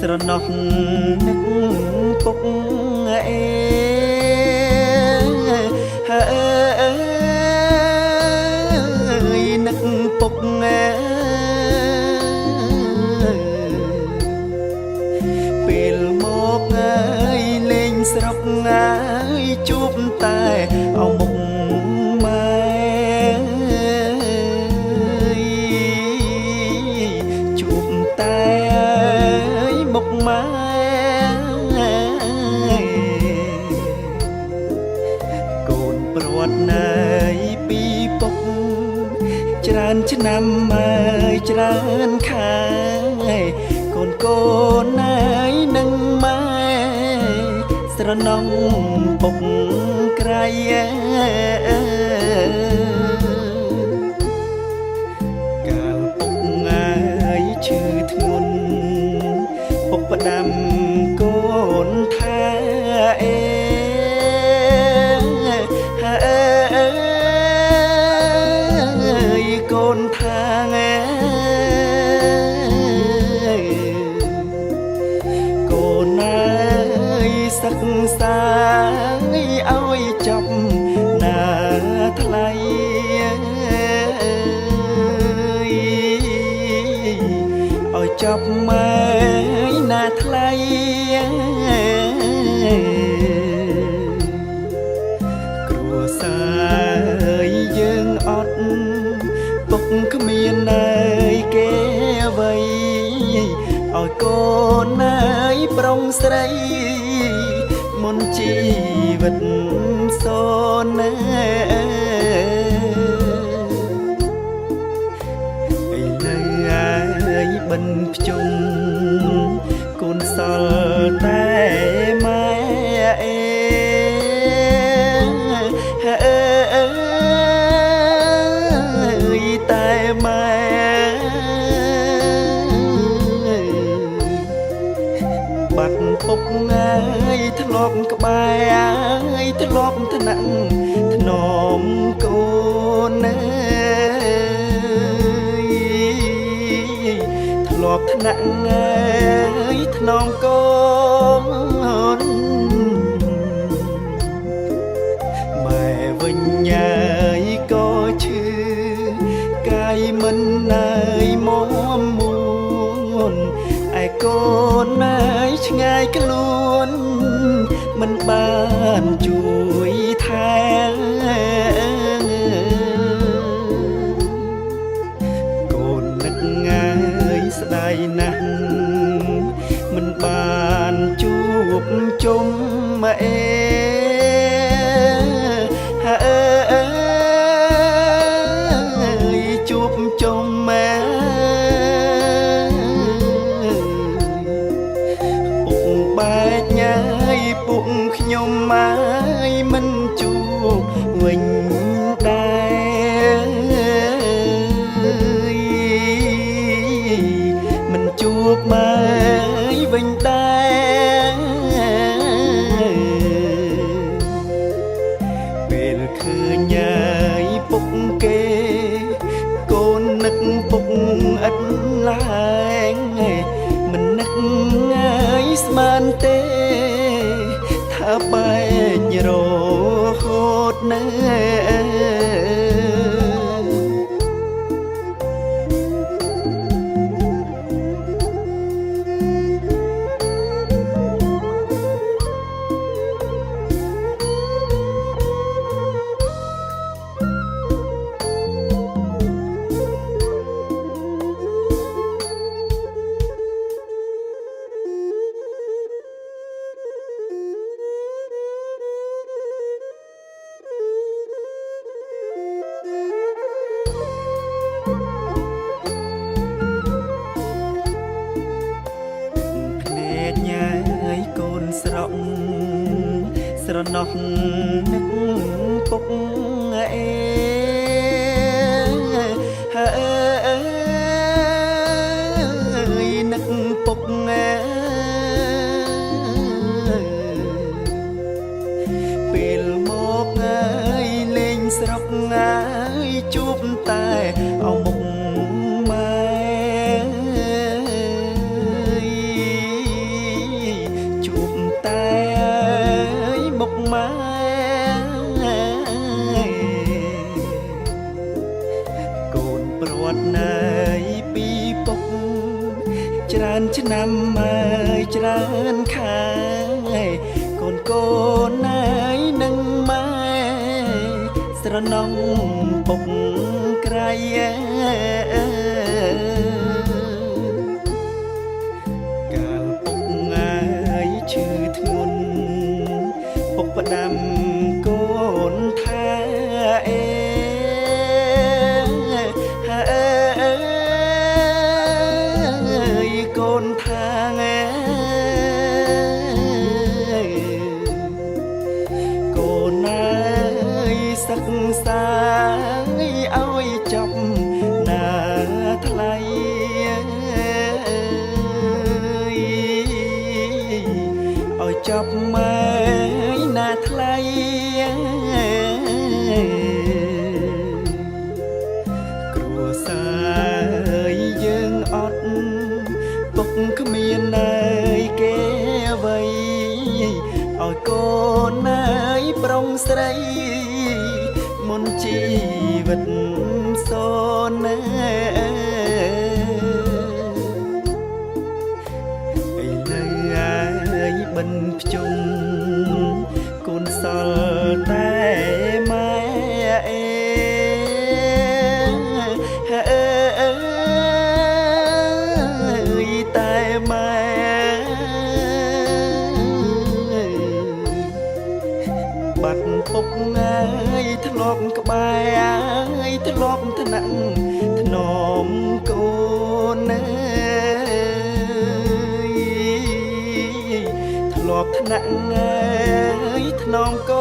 ស្រណោះនឹកពុកអេហើយនឹកពុកពេលមកហើយលេងស្រុកហើយជួបតែអមុខម៉ែជួបតែមុខម៉ែកូនព្រាត់ណៃពីពុកច្រើនឆ្នាំហើយច្រើនខែកូនណៃនឹងម៉ែស្រណោះពុកក្រៃកាលពុកងាយឈឺធ្ងន់ពុកផ្ដាំកូនថាអេកូនថាកូនអើយសិក្សាឲ្យចប់ណាថ្លៃឲ្យចប់ម៉ែណាថ្លៃគ្រួសារយើងអត់ពុកគ្មានណៃគេអ្វីឲ្យកូនណៃប្រុងស្រីមុនជីវិតសូនណែឥឡូវហើយបិណ្ឌភ្ជុំកូនសល់តែម៉ែអេតែម៉ែបាត់ពុកហើយធ្លាប់ក្បែរហើយធ្លាប់ថ្នាក់ធ្នមកូនធ្លាប់ថ្នាក់ហើយធ្នមកូនម៉ែវិញហើយក៏ឈឺកាយមិនណាយមុំមួនឯកូនហើយឆ្ងាយខ្លួនមិនបានជួយថែកូននឹកងាយស្ដាយណាស់មិនបានជួបជុំអេជួបជុំម៉ែពុកបែកញ៉ាយពុកខ្ញុំម៉ាយមិនជួបវិញដែរមិនជួបម៉ាយវិញដែរពេលឃើញញ៉ាយពុកគេកូននឹកពុកឥតឡើងមិននឹកងាយស្មានទេថាបែករហូតណាស្រណោះនឹកពុកអេហើយនឹកពុកពេលមកហើយលេងស្រុកហើយជួបតែអមុខម៉ែ ច្រើនខែកូនណែនឹងម៉ែស្រណំពុកក្រៃកាលពុកងាយឈឺធ្ងន់ពុកផ្ដាំកូនថាកូនថាកូនអើយសិក្សាឲ្យចប់ណាថ្លៃឲ្យចប់ម៉ែណាថ្លៃគ្រួសារយើងអត់ពុកគ្មានណែគេអ្វីឲ្យកូនណែប្រុងស្រីមុនជីវិតសូនណែឥឡូវអាយបិណ្ឌភ្ជុំកូនសល់តែម៉ែតែម៉ែបាត់ពុកងាយធ្លាប់ក្បែរធ្លាប់ថ្នាក់ធ្នមកូនធ្លាប់ថ្នាក់ធ្នមកូ